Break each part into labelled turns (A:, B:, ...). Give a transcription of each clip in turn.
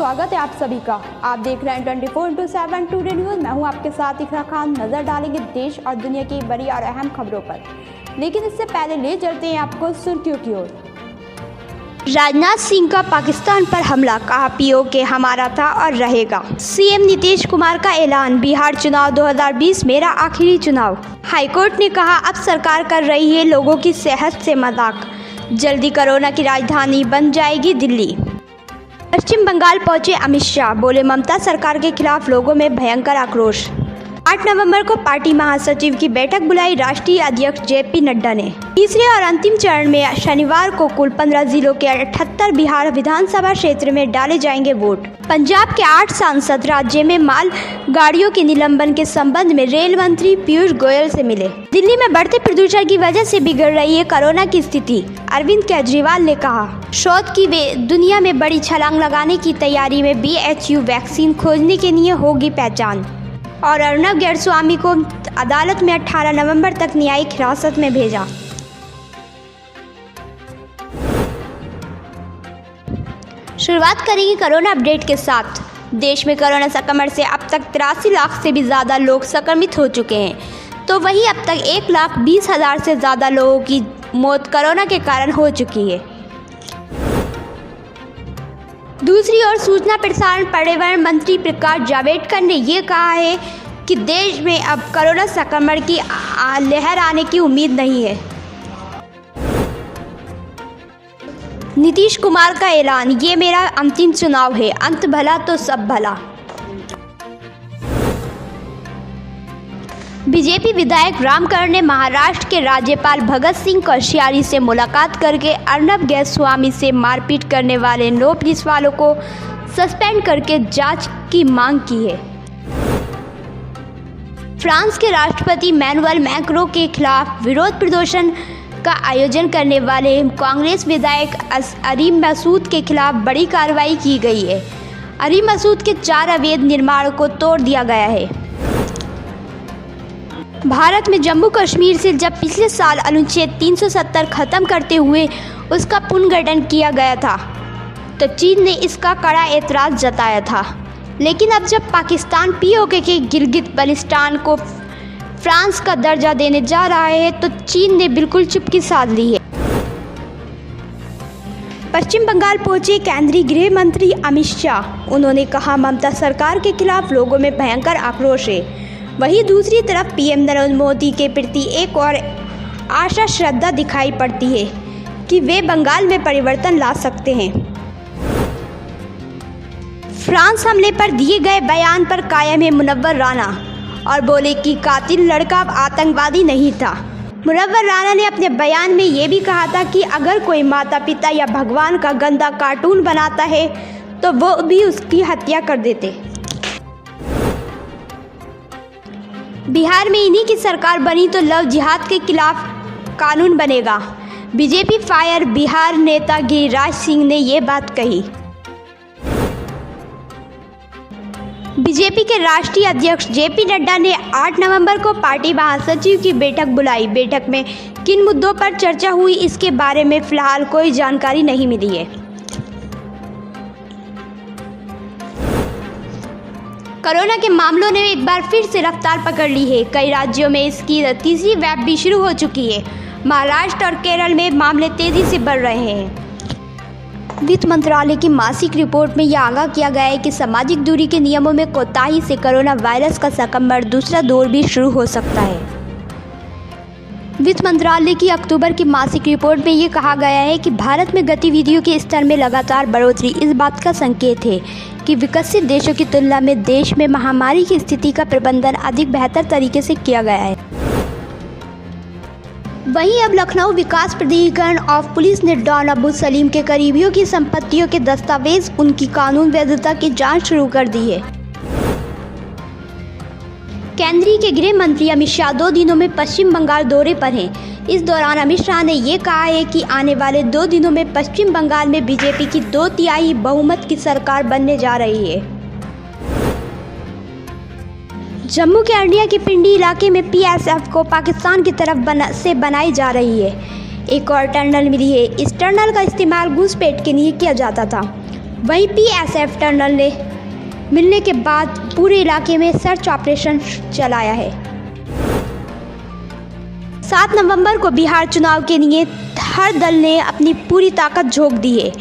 A: स्वागत है आप सभी का। आप देख रहे हैं 24/7 टुडे न्यूज़। मैं हूं आपके साथ इकरा खान। नजर डालेंगे देश और दुनिया की बड़ी और अहम खबरों पर, लेकिन इससे पहले ले चलते हैं आपको सुर्खियों की ओर। राजनाथ सिंह का पाकिस्तान पर हमला, कहा पीओके हमारा था और रहेगा। सीएम नीतीश कुमार का ऐलान, बिहार चुनाव 2020 मेरा आखिरी चुनाव। हाईकोर्ट ने कहा अब सरकार कर रही है लोगों की सेहत से मजाक, जल्दी कोरोना की राजधानी बन जाएगी दिल्ली। पश्चिम बंगाल पहुंचे अमित शाह, बोले ममता सरकार के खिलाफ लोगों में भयंकर आक्रोश। 8 नवंबर को पार्टी महासचिव की बैठक बुलाई राष्ट्रीय अध्यक्ष जेपी नड्डा ने। तीसरे और अंतिम चरण में शनिवार को कुल 15 जिलों के 78 बिहार विधानसभा क्षेत्र में डाले जाएंगे वोट। पंजाब के 8 सांसद राज्य में माल गाड़ियों के निलंबन के संबंध में रेल मंत्री पीयूष गोयल से मिले। दिल्ली में बढ़ते प्रदूषण की वजह से बिगड़ रही है कोरोना की स्थिति, अरविंद केजरीवाल ने कहा। शोध की वे दुनिया में बड़ी छलांग लगाने की तैयारी में BHU वैक्सीन खोजने के लिए होगी पहचान। और अर्नब गोस्वामी को अदालत में 18 नवंबर तक न्यायिक हिरासत में भेजा। शुरुआत करेंगे कोरोना अपडेट के साथ। देश में कोरोना संक्रमण से अब तक 83 लाख से भी ज़्यादा लोग संक्रमित हो चुके हैं, तो वहीं अब तक 1,20,000 से ज़्यादा लोगों की मौत कोरोना के कारण हो चुकी है। दूसरी ओर सूचना प्रसारण पर्यावरण मंत्री प्रकाश जावड़ेकर ने ये कहा है कि देश में अब कोरोना संक्रमण की लहर आने की उम्मीद नहीं है। नीतीश कुमार का ऐलान, ये मेरा अंतिम चुनाव है, अंत भला तो सब भला। बीजेपी विधायक रामकरण ने महाराष्ट्र के राज्यपाल भगत सिंह कोश्यारी से मुलाकात करके अर्नब गोस्वामी से मारपीट करने वाले 9 पुलिस वालों को सस्पेंड करके जांच की मांग की है। फ्रांस के राष्ट्रपति मैनुअल मैक्रों के खिलाफ विरोध प्रदर्शन का आयोजन करने वाले कांग्रेस विधायक अरीम मसूद के खिलाफ बड़ी कार्रवाई की गई है। अरीम मसूद के 4 अवैध निर्माणों को तोड़ दिया गया है। भारत में जम्मू कश्मीर से जब पिछले साल अनुच्छेद 370 खत्म करते हुए उसका पुनर्गठन किया गया था, तो चीन ने इसका कड़ा एतराज़ जताया था। लेकिन अब जब पाकिस्तान पीओके के गिलगित बल्टिस्तान को फ्रांस का दर्जा देने जा रहा है, तो चीन ने बिल्कुल चुप्पी साध ली है। पश्चिम बंगाल पहुंचे केंद्रीय गृह मंत्री अमित शाह। उन्होंने कहा ममता सरकार के खिलाफ लोगों में भयंकर आक्रोश है। वहीं दूसरी तरफ पीएम नरेंद्र मोदी के प्रति एक और आशा श्रद्धा दिखाई पड़ती है कि वे बंगाल में परिवर्तन ला सकते हैं। फ्रांस हमले पर दिए गए बयान पर कायम है मुनव्वर राना और बोले कि कातिल लड़का आतंकवादी नहीं था। मुनव्वर राना ने अपने बयान में ये भी कहा था कि अगर कोई माता पिता या भगवान का गंदा कार्टून बनाता है तो वो भी उसकी हत्या कर देते। बिहार में इन्हीं की सरकार बनी तो लव जिहाद के खिलाफ कानून बनेगा। बीजेपी फायर बिहार नेता गिरिराज सिंह ने ये बात कही। बीजेपी के राष्ट्रीय अध्यक्ष जेपी नड्डा ने 8 नवंबर को पार्टी महासचिव की बैठक बुलाई। बैठक में किन मुद्दों पर चर्चा हुई, इसके बारे में फिलहाल कोई जानकारी नहीं मिली है। कोरोना के मामलों ने एक बार फिर से रफ्तार पकड़ ली है। कई राज्यों में इसकी तीसरी वेव भी शुरू हो चुकी है। महाराष्ट्र और केरल में मामले तेजी से बढ़ रहे हैं। वित्त मंत्रालय की मासिक रिपोर्ट में यह आगाह किया गया है कि सामाजिक दूरी के नियमों में कोताही से कोरोना वायरस का संक्रमण दूसरा दौर भी शुरू हो सकता है। वित्त मंत्रालय की अक्टूबर की मासिक रिपोर्ट में ये कहा गया है कि भारत में गतिविधियों के स्तर में लगातार बढ़ोतरी इस बात का संकेत है कि विकसित देशों की तुलना में देश में महामारी की स्थिति का प्रबंधन अधिक बेहतर तरीके से किया गया है। वहीं अब लखनऊ विकास प्राधिकरण ऑफ पुलिस ने डॉन अब्दुल सलीम के करीबियों की संपत्तियों के दस्तावेज, उनकी कानून वैधता की जांच शुरू कर दी है। केंद्रीय के गृह मंत्री अमित शाह 2 दिनों में पश्चिम बंगाल दौरे पर हैं। इस दौरान अमित शाह ने ये कहा है कि आने वाले 2 दिनों में पश्चिम बंगाल में बीजेपी की 2/3 बहुमत की सरकार बनने जा रही है। जम्मू के अर्निया की पिंडी इलाके में PSF को पाकिस्तान की तरफ से बनाई जा रही है। एक और टनल मिली है। इस टनल का इस्तेमाल घुसपैठ के लिए किया जाता था। वहीं पीएसएफ टनल ने मिलने के बाद पूरे इलाके में सर्च ऑपरेशन चलाया है। 7 नवंबर को बिहार चुनाव के लिए हर दल ने अपनी पूरी ताकत झोंक दी है।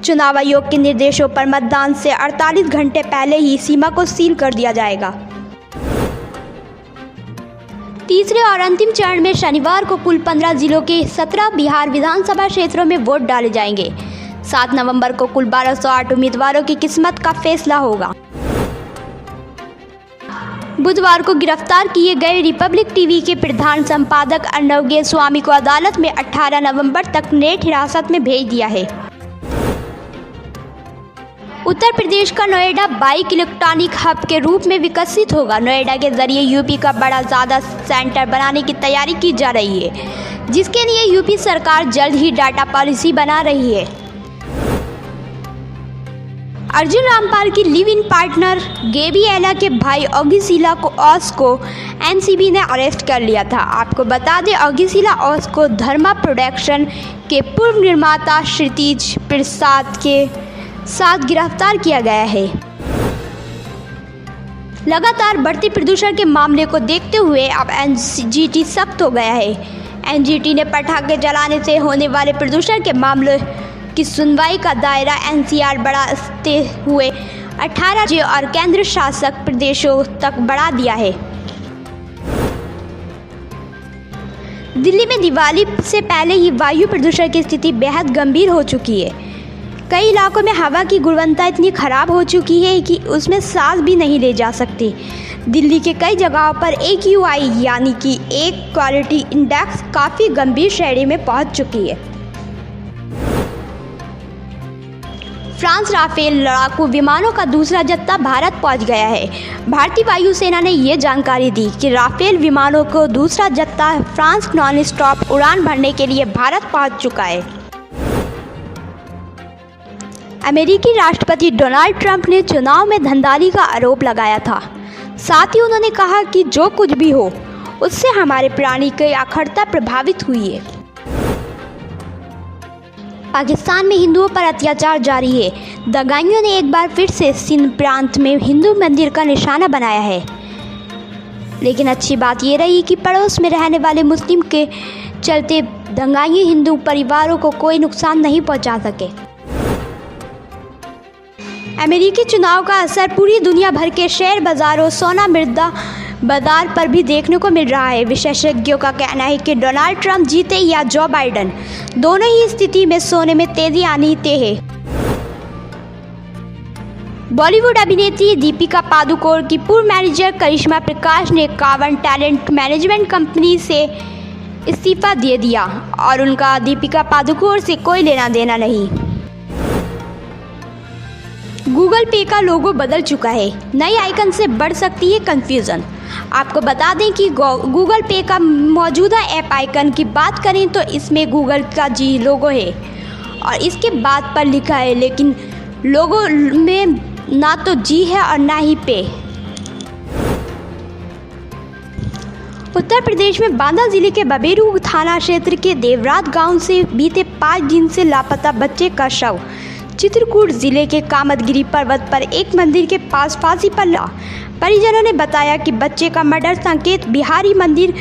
A: चुनाव आयोग के निर्देशों पर मतदान से 48 घंटे पहले ही सीमा को सील कर दिया जाएगा। तीसरे और अंतिम चरण में शनिवार को कुल 15 जिलों के 17 बिहार विधानसभा क्षेत्रों में वोट डाले जाएंगे। 7 नवंबर को कुल 1208 उम्मीदवारों की किस्मत का फैसला होगा। बुधवार को गिरफ्तार किए गए रिपब्लिक टीवी के प्रधान संपादक अर्णव गोस्वामी को अदालत में 18 नवंबर तक नेट हिरासत में भेज दिया है। उत्तर प्रदेश का नोएडा बाइक इलेक्ट्रॉनिक हब के रूप में विकसित होगा। नोएडा के जरिए यूपी का बड़ा ज़्यादा सेंटर बनाने की तैयारी की जा रही है, जिसके लिए यूपी सरकार जल्द ही डाटा पॉलिसी बना रही है। अर्जुन रामपाल की लिव इन पार्टनर गेब्रिएला के भाई ऑगिसिला ओस को एनसीबी ने अरेस्ट कर लिया था। आपको बता दें, ऑगिसिला ओस को धर्मा प्रोडक्शन के पूर्व निर्माता क्षितिज प्रसाद के साथ गिरफ्तार किया गया है। लगातार बढ़ते प्रदूषण के मामले को देखते हुए अब एनजीटी सख्त हो गया है। एनजीटी ने पटाखे जलाने से होने वाले प्रदूषण के मामलों की सुनवाई का दायरा एनसीआर बढ़ाते हुए 18 राज्य और केंद्र शासित प्रदेशों तक बढ़ा दिया है। दिल्ली में दिवाली से पहले ही वायु प्रदूषण की स्थिति बेहद गंभीर हो चुकी है। कई इलाकों में हवा की गुणवत्ता इतनी खराब हो चुकी है कि उसमें सांस भी नहीं ले जा सकती। दिल्ली के कई जगहों पर AQI यानी कि एक क्वालिटी इंडेक्स काफ़ी गंभीर श्रेणी में पहुंच चुकी है। फ्रांस राफेल लड़ाकू विमानों का दूसरा जत्था भारत पहुंच गया है। भारतीय वायुसेना ने ये जानकारी दी कि राफेल विमानों को दूसरा जत्था फ्रांस नॉन स्टॉप उड़ान भरने के लिए भारत पहुंच चुका है। अमेरिकी राष्ट्रपति डोनाल्ड ट्रंप ने चुनाव में धांधली का आरोप लगाया था। साथ ही उन्होंने कहा कि जो कुछ भी हो, उससे हमारे प्राणी की अखंडता प्रभावित हुई है। पाकिस्तान में हिंदुओं पर अत्याचार जारी है। दंगाइयों ने एक बार फिर से सिंध प्रांत में हिंदू मंदिर का निशाना बनाया है। लेकिन अच्छी बात यह रही कि पड़ोस में रहने वाले मुस्लिम के चलते दंगाई हिंदू परिवारों को कोई नुकसान नहीं पहुंचा सके। अमेरिकी चुनाव का असर पूरी दुनिया भर के शेयर बाजारों, सोना मुद्रा बाजार पर भी देखने को मिल रहा है। विशेषज्ञों का कहना है कि डोनाल्ड ट्रंप जीते या जो बाइडेन, दोनों ही स्थिति में सोने में तेजी आनी तय है। बॉलीवुड अभिनेत्री दीपिका पादुकोण की पूर्व मैनेजर करिश्मा प्रकाश ने कावन टैलेंट मैनेजमेंट कंपनी से इस्तीफा दे दिया और उनका दीपिका पादुकोण से कोई लेना देना नहीं। गूगल पे का लोगो बदल चुका है। नई आइकन से बढ़ सकती है कंफ्यूजन। आपको बता दें कि गूगल पे का मौजूदा ऐप आइकन की बात करें तो इसमें गूगल का जी लोगो है और इसके बाद पर लिखा है, लेकिन लोगो में ना तो जी है और ना ही पे। उत्तर प्रदेश में बांदा जिले के बबेरू थाना क्षेत्र के देवरात गांव से बीते 5 दिन से लापता बच्चे का शव चित्रकूट जिले के कामतगिरी पर्वत पर एक मंदिर के पास फांसी पर लगा। परिजनों ने बताया कि बच्चे का मर्डर संकेत बिहारी मंदिर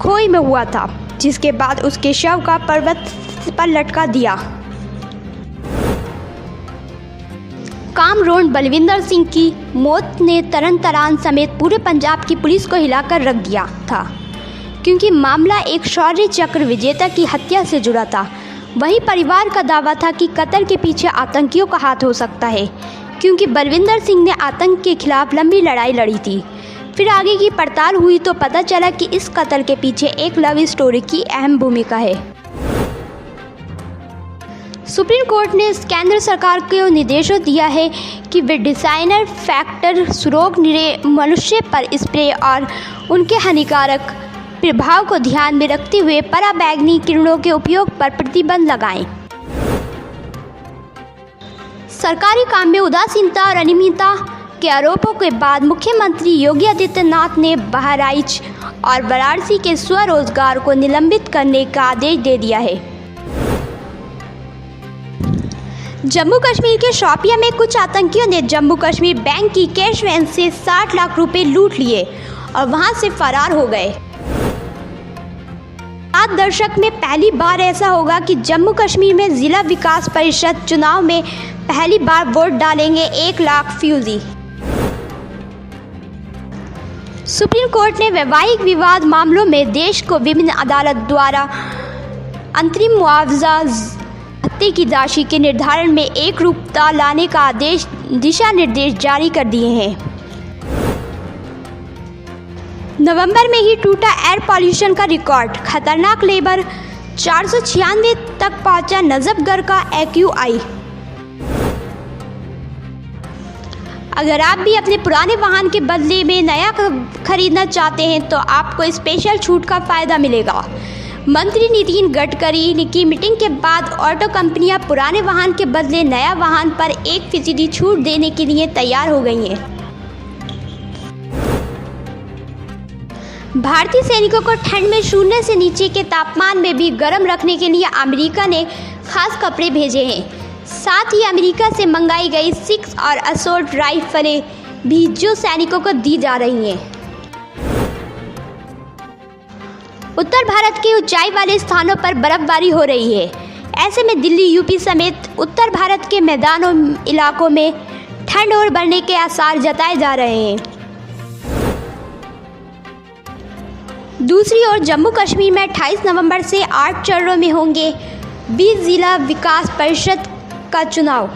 A: खोई में हुआ था, जिसके बाद उसके शव का पर्वत पर लटका दिया। कामरोड बलविंदर सिंह की मौत ने तरन तारण समेत पूरे पंजाब की पुलिस को हिलाकर रख दिया था, क्योंकि मामला एक शौर्य चक्र विजेता की हत्या से जुड़ा था। वहीं परिवार का दावा था कि कत्ल के पीछे आतंकियों का हाथ हो सकता है, क्योंकि बलविंदर सिंह ने आतंक के खिलाफ लंबी लड़ाई लड़ी थी। फिर आगे की पड़ताल हुई तो पता चला कि इस कत्ल के पीछे एक लव स्टोरी की अहम भूमिका है। सुप्रीम कोर्ट ने केंद्र सरकार को निर्देश दिया है कि वे डिजाइनर फैक्टर रोग मनुष्य पर स्प्रे और उनके हानिकारक प्रभाव को ध्यान में रखते हुए पराबैंगनी किरणों के उपयोग पर प्रतिबंध लगाएं। सरकारी काम में उदासीनता और अनियमितता के आरोपों के बाद मुख्यमंत्री योगी आदित्यनाथ ने बहराइच और वाराणसी के स्वरोजगार को निलंबित करने का आदेश दे दिया है। जम्मू कश्मीर के शोपियां में कुछ आतंकियों ने जम्मू कश्मीर बैंक की कैश वैन से 60 लाख रुपए लूट लिए और वहां से फरार हो गए। 7 दशक में पहली बार ऐसा होगा कि जम्मू कश्मीर में जिला विकास परिषद चुनाव में पहली बार वोट डालेंगे 1 लाख फ्यूजी। सुप्रीम कोर्ट ने वैवाहिक विवाद मामलों में देश को विभिन्न अदालत द्वारा अंतरिम मुआवजा भत्ते की राशि के निर्धारण में एक रूपता लाने का आदेश दिशा निर्देश जारी कर दिए हैं। नवंबर में ही टूटा एयर पॉल्यूशन का रिकॉर्ड, खतरनाक लेबर 496 तक पहुंचा नजफगढ़ का AQI। अगर आप भी अपने पुराने वाहन के बदले में नया खरीदना चाहते हैं तो आपको स्पेशल छूट का फायदा मिलेगा। मंत्री नितिन गडकरी की मीटिंग के बाद ऑटो कंपनियां पुराने वाहन के बदले नया वाहन पर 1% छूट देने के लिए तैयार हो गई हैं। भारतीय सैनिकों को ठंड में 0 से नीचे के तापमान में भी गर्म रखने के लिए अमेरिका ने खास कपड़े भेजे हैं। साथ ही अमेरिका से मंगाई गई 6 और असोल्ट राइफलें भी जो सैनिकों को दी जा रही हैं। उत्तर भारत के ऊंचाई वाले स्थानों पर बर्फबारी हो रही है। ऐसे में दिल्ली, यूपी समेत उत्तर भारत के मैदानों इलाकों में ठंड और बढ़ने के आसार जताए जा रहे हैं। दूसरी ओर जम्मू कश्मीर में 28 नवंबर से 8 चरणों में होंगे 20 जिला विकास परिषद का चुनाव।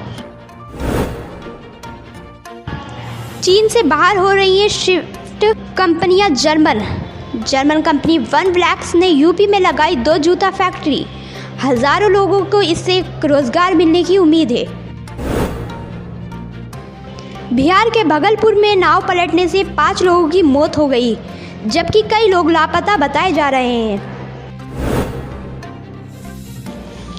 A: चीन से बाहर हो रही है शिफ्ट कंपनियां। जर्मन कंपनी वन ब्लैक्स ने यूपी में लगाई 2 जूता फैक्ट्री। हजारों लोगों को इससे रोजगार मिलने की उम्मीद है। बिहार के भागलपुर में नाव पलटने से 5 लोगों की मौत हो गई, जबकि कई लोग लापता बताए जा रहे हैं।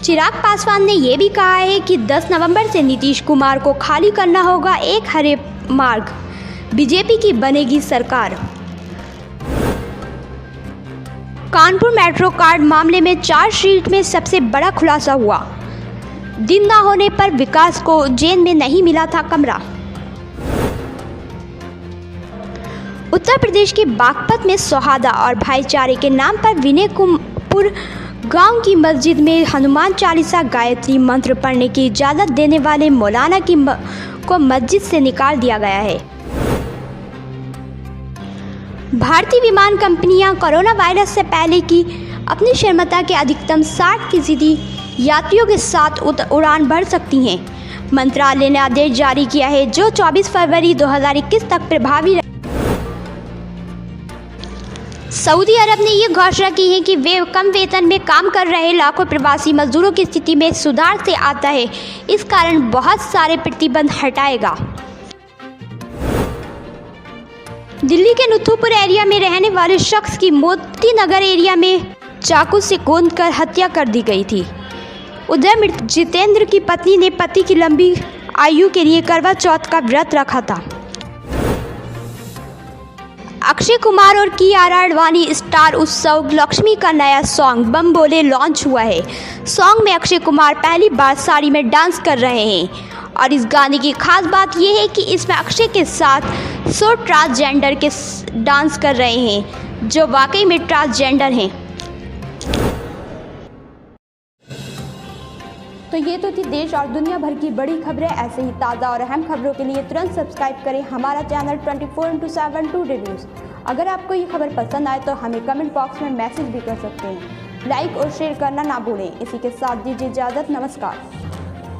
A: चिराग पासवान ने यह भी कहा है कि 10 नवंबर से नीतीश कुमार को खाली करना होगा एक हरे मार्ग, बीजेपी की बनेगी सरकार। कानपुर मेट्रो कार्ड मामले में चार्जशीट में सबसे बड़ा खुलासा हुआ। दिन न होने पर विकास को जेल में नहीं मिला था कमरा। उत्तर प्रदेश के बागपत में सौहार्द और भाईचारे के नाम पर विनयपुर गांव की मस्जिद में हनुमान चालीसा गायत्री मंत्र पढ़ने की इजाज़त देने वाले मौलाना को मस्जिद से निकाल दिया गया है। भारतीय विमान कंपनियां कोरोना वायरस से पहले की अपनी क्षमता के अधिकतम 60% यात्रियों के साथ उड़ान भर सकती हैं। मंत्रालय ने आदेश जारी किया है जो 24 फरवरी 2021 तक प्रभावी। सऊदी अरब ने ये घोषणा की है कि वे कम वेतन में काम कर रहे लाखों प्रवासी मजदूरों की स्थिति में सुधार से आता है, इस कारण बहुत सारे प्रतिबंध हटाएगा। दिल्ली के नुथुपुर एरिया में रहने वाले शख्स की मोती नगर एरिया में चाकू से गोंदकर हत्या कर दी गई थी। उधर मृत जितेंद्र की पत्नी ने पति की लंबी आयु के लिए करवा चौथ का व्रत रखा था। अक्षय कुमार और कियारा आडवाणी स्टार उत्सव लक्ष्मी का नया सॉन्ग बम बोले लॉन्च हुआ है। सॉन्ग में अक्षय कुमार पहली बार साड़ी में डांस कर रहे हैं और इस गाने की खास बात यह है कि इसमें अक्षय के साथ 100 ट्रांसजेंडर के डांस कर रहे हैं जो वाकई में ट्रांसजेंडर हैं। तो ये तो थी देश और दुनिया भर की बड़ी खबरें। ऐसे ही ताज़ा और अहम खबरों के लिए तुरंत सब्सक्राइब करें हमारा चैनल 24x7 टुडे न्यूज़। अगर आपको ये खबर पसंद आए तो हमें कमेंट बॉक्स में मैसेज भी कर सकते हैं। लाइक और शेयर करना ना भूलें। इसी के साथ दीजिए इजाज़त। नमस्कार।